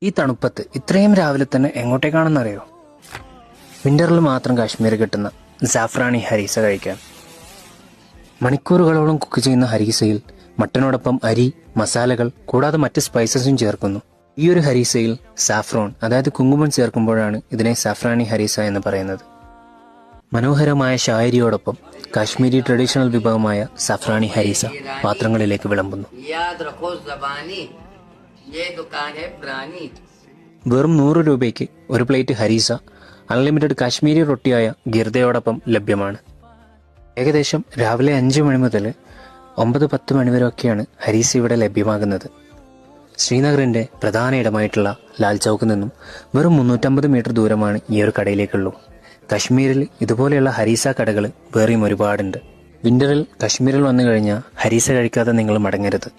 ഈ തണുപ്പത്ത് ഇത്രയും രാവിലെ തന്നെ എങ്ങോട്ടേക്കാണെന്നറിയോ? വിന്ററിൽ മാത്രം കാശ്മീർ കിട്ടുന്ന സാഫ്രാനി ഹരീസ കഴിക്കാൻ. മണിക്കൂറുകളോളം കുക്ക് ചെയ്യുന്ന ഹരീസയിൽ മട്ടനോടൊപ്പം അരി, മസാലകൾ കൂടാതെ മറ്റ് സ്പൈസസും ചേർക്കുന്നു. ഈ ഒരു ഹരീസയിൽ സാഫ്രോൺ അതായത് കുങ്കുമം ചേർക്കുമ്പോഴാണ് ഇതിനെ സാഫ്രാനി ഹരീസ എന്ന് പറയുന്നത്. മനോഹരമായ ഷായരിയോടൊപ്പം കാശ്മീരി ട്രഡീഷണൽ വിഭവമായ സാഫ്രാനി ഹരീസ പാത്രങ്ങളിലേക്ക് വിളമ്പുന്നു. വെറും 100 രൂപയ്ക്ക് ഒരു പ്ലേറ്റ് ഹരീസ അൺലിമിറ്റഡ് കാശ്മീരി റൊട്ടിയായ ഗിർദയോടൊപ്പം ലഭ്യമാണ്. ഏകദേശം രാവിലെ 5 മണി മുതൽ 9-10 മണി വരെയൊക്കെയാണ് ഹരീസ ഇവിടെ ലഭ്യമാകുന്നത്. ശ്രീനഗറിന്റെ പ്രധാന ഇടമായിട്ടുള്ള ലാൽ ചൗക്കിൽ നിന്നും വെറും 350 മീറ്റർ ദൂരമാണ് ഈ ഒരു കടയിലേക്കുള്ളൂ. കശ്മീരിൽ ഇതുപോലെയുള്ള ഹരീസ കടകൾ വേറെയും ഒരുപാടുണ്ട്. വിന്ററിൽ കശ്മീരിൽ വന്നു കഴിഞ്ഞാൽ ഹരീസ കഴിക്കാതെ നിങ്ങൾ മടങ്ങരുത്.